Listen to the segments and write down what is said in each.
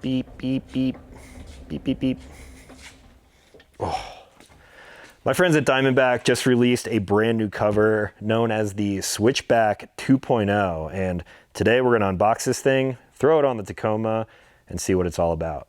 Beep, beep, beep, beep, beep, beep. Oh. My friends at DiamondBack just released a brand new cover known as the Switchback 2.0. And today we're gonna unbox this thing, throw it on the Tacoma, and see what it's all about.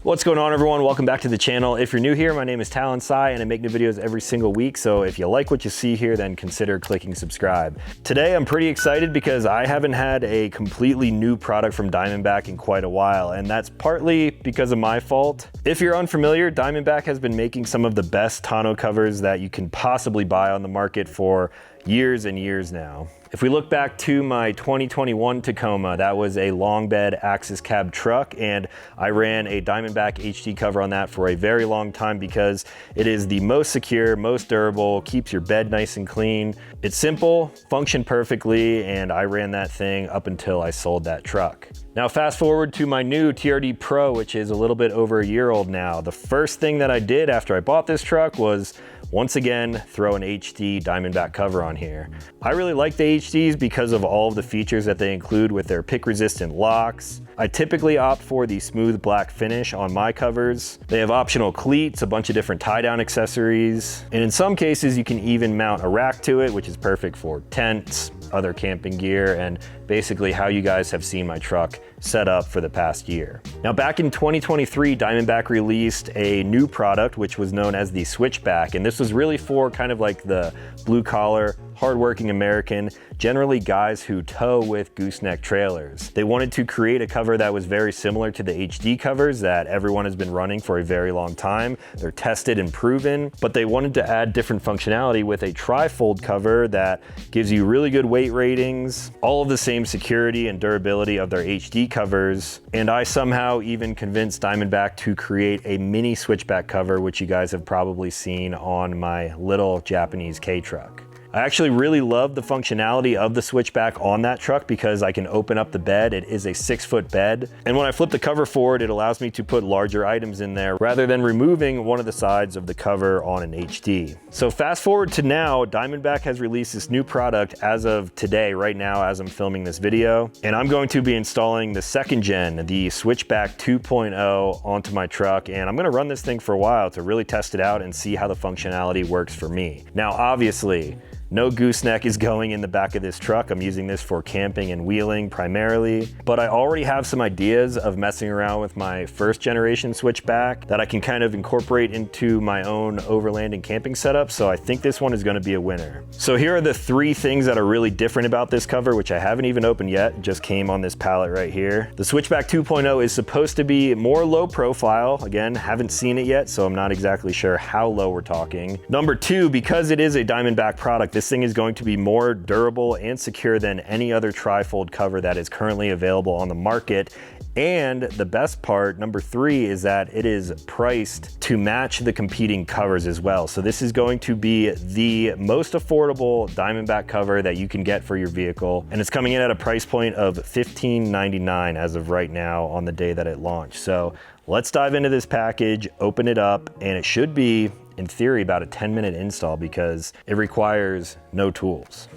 What's going on, everyone? Welcome back to the channel. If you're new here, my name is Talon and I make new videos every single week. So if you like what you see here, then consider clicking subscribe. Today, I'm pretty excited because I haven't had a completely new product from DiamondBack in quite a while, and that's partly because of my fault. If you're unfamiliar, DiamondBack has been making some of the best tonneau covers that you can possibly buy on the market for years and years now. If we look back to my 2021 Tacoma, that was a long bed axis cab truck, and I ran a DiamondBack HD cover on that for a very long time because it is the most secure, most durable, keeps your bed nice and clean. It's simple, functioned perfectly, and I ran that thing up until I sold that truck. Now fast forward to my new TRD Pro, which is a little bit over a year old now. The first thing that I did after I bought this truck was once again throw an HD DiamondBack cover on here. I really like the HDs because of all of the features that they include with their pick resistant locks. I typically opt for the smooth black finish on my covers. They have optional cleats, a bunch of different tie down accessories, and in some cases you can even mount a rack to it, which is perfect for tents, other camping gear, and basically how you guys have seen my truck set up for the past year. Now back in 2023, DiamondBack released a new product which was known as the Switchback, and this was really for kind of like the blue collar, hardworking American, generally guys who tow with gooseneck trailers. They wanted to create a cover that was very similar to the HD covers that everyone has been running for a very long time. They're tested and proven, but they wanted to add different functionality with a tri-fold cover that gives you really good weight ratings, all of the same security and durability of their HD covers, and I somehow even convinced DiamondBack to create a mini Switchback cover, which you guys have probably seen on my little Japanese K truck. I actually really love the functionality of the Switchback on that truck because I can open up the bed. It is a 6-foot bed. And when I flip the cover forward, it allows me to put larger items in there rather than removing one of the sides of the cover on an HD. So fast forward to now, DiamondBack has released this new product as of today, right now, as I'm filming this video. And I'm going to be installing the second gen, the Switchback 2.0 onto my truck. And I'm gonna run this thing for a while to really test it out and see how the functionality works for me. Now, obviously, no gooseneck is going in the back of this truck. I'm using this for camping and wheeling primarily, but I already have some ideas of messing around with my first generation Switchback that I can kind of incorporate into my own overlanding camping setup, so I think this one is gonna be a winner. So here are the 3 things that are really different about this cover, which I haven't even opened yet, just came on this pallet right here. The Switchback 2.0 is supposed to be more low profile. Again, haven't seen it yet, so I'm not exactly sure how low we're talking. Number 2, because it is a DiamondBack product, this thing is going to be more durable and secure than any other tri-fold cover that is currently available on the market. And the best part, number 3, is that it is priced to match the competing covers as well. So this is going to be the most affordable DiamondBack cover that you can get for your vehicle. And it's coming in at a price point of $15.99 as of right now on the day that it launched. So let's dive into this package, open it up, and it should be, in theory, about a 10-minute install because it requires no tools.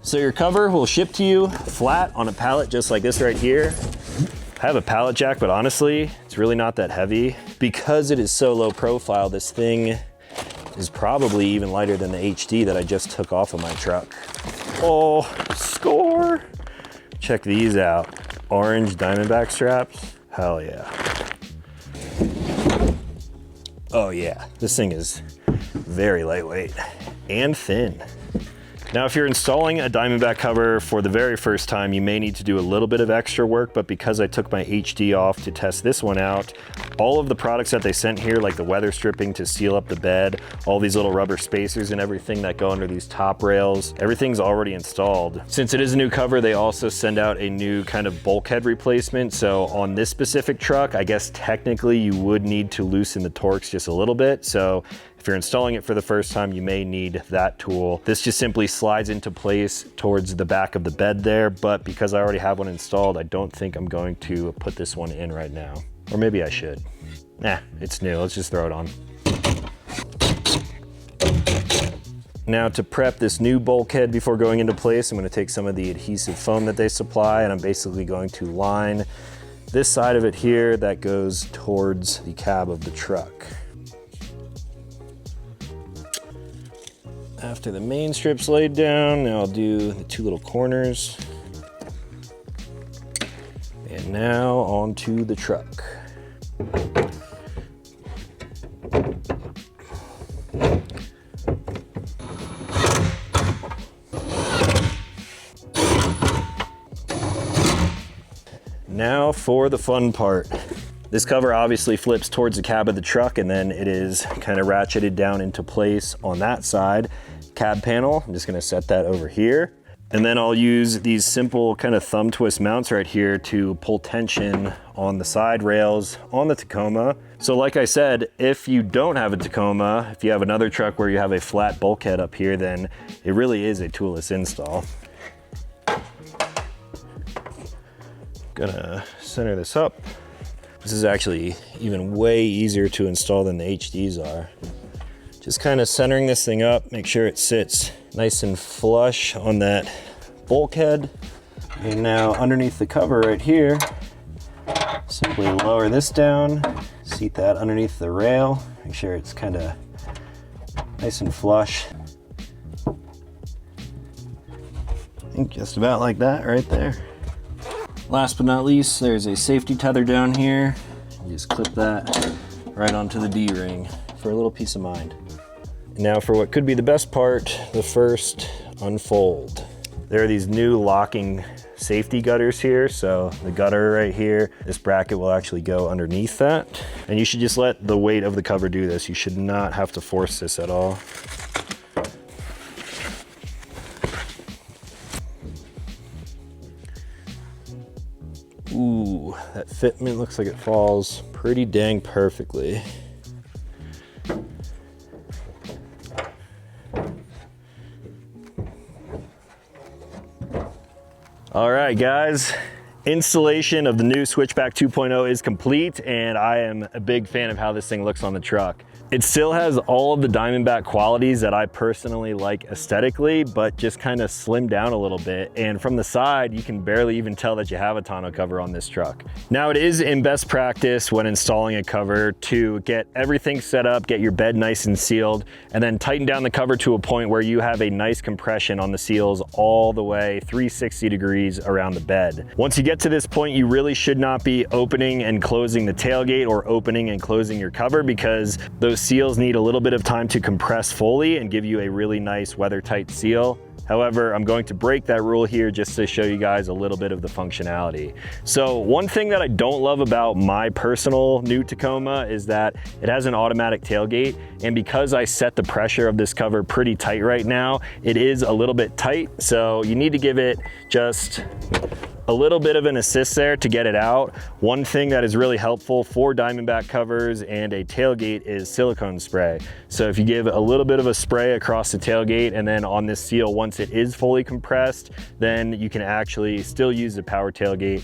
So your cover will ship to you flat on a pallet just like this right here. I have a pallet jack, but honestly, it's really not that heavy. Because it is so low profile, this thing is probably even lighter than the HD that I just took off of my truck. Oh, score! Check these out. Orange DiamondBack straps, hell yeah. Oh yeah, this thing is very lightweight and thin. Now, if you're installing a DiamondBack cover for the very first time, you may need to do a little bit of extra work, but because I took my HD off to test this one out, all of the products that they sent here, like the weather stripping to seal up the bed, all these little rubber spacers and everything that go under these top rails, everything's already installed. Since it is a new cover, they also send out a new kind of bulkhead replacement. So on this specific truck, I guess technically you would need to loosen the Torx just a little bit. So if you're installing it for the first time, you may need that tool. This just simply slides into place towards the back of the bed there, but because I already have one installed, I don't think I'm going to put this one in right now. Or maybe I should. Nah, it's new, let's just throw it on. Now to prep this new bulkhead before going into place, I'm going to take some of the adhesive foam that they supply, and I'm basically going to line this side of it here that goes towards the cab of the truck. After the main strip's laid down, now I'll do the two little corners. And now onto the truck. Now for the fun part. This cover obviously flips towards the cab of the truck, and then it is kind of ratcheted down into place on that side. Cab panel, I'm just gonna set that over here. And then I'll use these simple kind of thumb twist mounts right here to pull tension on the side rails on the Tacoma. So like I said, if you don't have a Tacoma, if you have another truck where you have a flat bulkhead up here, then it really is a toolless install. Gonna center this up. This is actually even way easier to install than the HDs are. Just kind of centering this thing up, make sure it sits nice and flush on that bulkhead. And now underneath the cover right here, simply lower this down, seat that underneath the rail, make sure it's kind of nice and flush. I think just about like that right there. Last but not least, there's a safety tether down here. You just clip that right onto the D-ring for a little peace of mind. Now for what could be the best part, the first unfold. There are these new locking safety gutters here. So the gutter right here, this bracket will actually go underneath that. And you should just let the weight of the cover do this. You should not have to force this at all. Ooh, that fitment looks like it falls pretty dang perfectly. All right, guys, installation of the new Switchback 2.0 is complete, and I am a big fan of how this thing looks on the truck. It still has all of the DiamondBack qualities that I personally like aesthetically, but just kind of slimmed down a little bit. And from the side, you can barely even tell that you have a tonneau cover on this truck. Now, it is in best practice when installing a cover to get everything set up, get your bed nice and sealed, and then tighten down the cover to a point where you have a nice compression on the seals all the way 360 degrees around the bed. Once you get to this point, you really should not be opening and closing the tailgate or opening and closing your cover, because those seals need a little bit of time to compress fully and give you a really nice weather-tight seal. However, I'm going to break that rule here just to show you guys a little bit of the functionality. So one thing that I don't love about my personal new Tacoma is that it has an automatic tailgate, and because I set the pressure of this cover pretty tight right now, it is a little bit tight. So you need to give it just a little bit of an assist there to get it out. One thing that is really helpful for DiamondBack covers and a tailgate is silicone spray. So if you give a little bit of a spray across the tailgate and then on this seal, once it is fully compressed, then you can actually still use the power tailgate.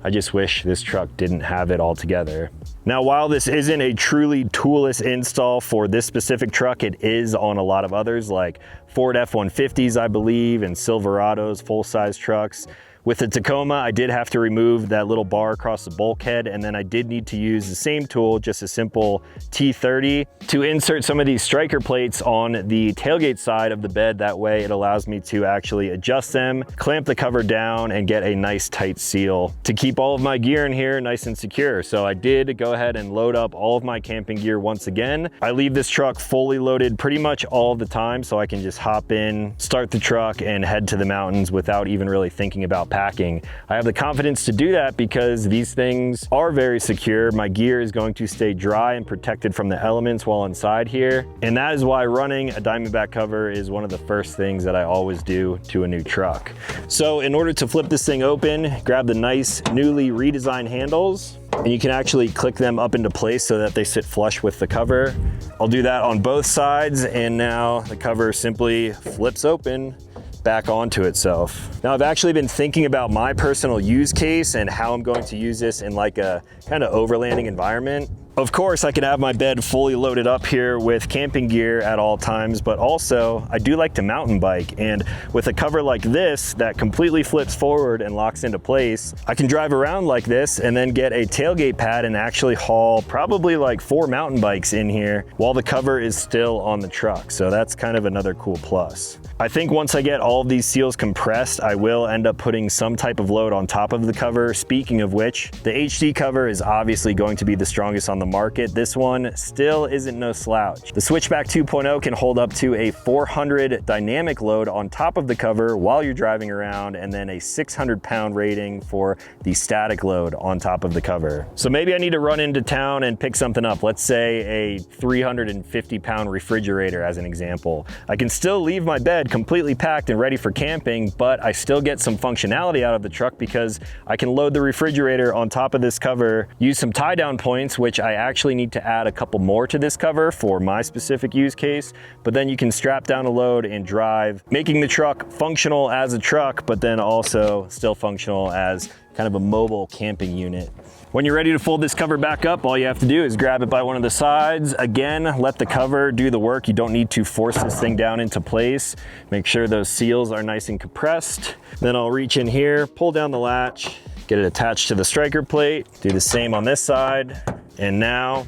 I just wish this truck didn't have it all together. Now, while this isn't a truly toolless install for this specific truck, it is on a lot of others like Ford F-150s, I believe, and Silverados, full-size trucks. With the Tacoma, I did have to remove that little bar across the bulkhead, and then I did need to use the same tool, just a simple T30, to insert some of these striker plates on the tailgate side of the bed. That way it allows me to actually adjust them, clamp the cover down, and get a nice tight seal to keep all of my gear in here nice and secure. So I did go ahead and load up all of my camping gear once again. I leave this truck fully loaded pretty much all the time, so I can just hop in, start the truck, and head to the mountains without even really thinking about packing. I have the confidence to do that because these things are very secure. My gear is going to stay dry and protected from the elements while inside here. And that is why running a DiamondBack cover is one of the first things that I always do to a new truck. So in order to flip this thing open, grab the nice newly redesigned handles, and you can actually click them up into place so that they sit flush with the cover. I'll do that on both sides, and now the cover simply flips open back onto itself. Now I've actually been thinking about my personal use case and how I'm going to use this in like a kind of overlanding environment. Of course, I can have my bed fully loaded up here with camping gear at all times, but also I do like to mountain bike, and with a cover like this that completely flips forward and locks into place, I can drive around like this and then get a tailgate pad and actually haul probably like 4 mountain bikes in here while the cover is still on the truck. So that's kind of another cool plus. I think once I get all of these seals compressed, I will end up putting some type of load on top of the cover. Speaking of which, the HD cover is obviously going to be the strongest on the market. This one still isn't no slouch. The Switchback 2.0 can hold up to a 400 dynamic load on top of the cover while you're driving around, and then a 600-pound rating for the static load on top of the cover. So maybe I need to run into town and pick something up. Let's say a 350-pound refrigerator as an example. I can still leave my bed completely packed and ready for camping, but I still get some functionality out of the truck because I can load the refrigerator on top of this cover, use some tie down points, which I actually need to add a couple more to this cover for my specific use case, but then you can strap down a load and drive, making the truck functional as a truck, but then also still functional as kind of a mobile camping unit. When you're ready to fold this cover back up, all you have to do is grab it by one of the sides. Again, let the cover do the work. You don't need to force this thing down into place. Make sure those seals are nice and compressed. Then I'll reach in here, pull down the latch, get it attached to the striker plate, do the same on this side, and now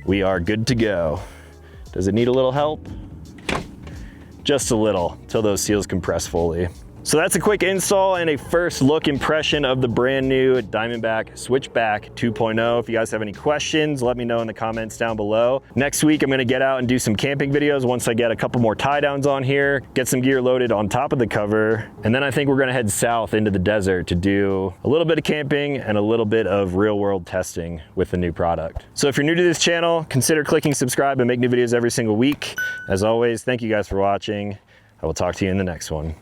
we are good to go. Does it need a little help? Just a little, till those seals compress fully. So that's a quick install and a first look impression of the brand new DiamondBack Switchback 2.0. If you guys have any questions, let me know in the comments down below. Next week, I'm gonna get out and do some camping videos once I get a couple more tie downs on here, get some gear loaded on top of the cover, and then I think we're gonna head south into the desert to do a little bit of camping and a little bit of real world testing with the new product. So if you're new to this channel, consider clicking subscribe and make new videos every single week. As always, thank you guys for watching. I will talk to you in the next one.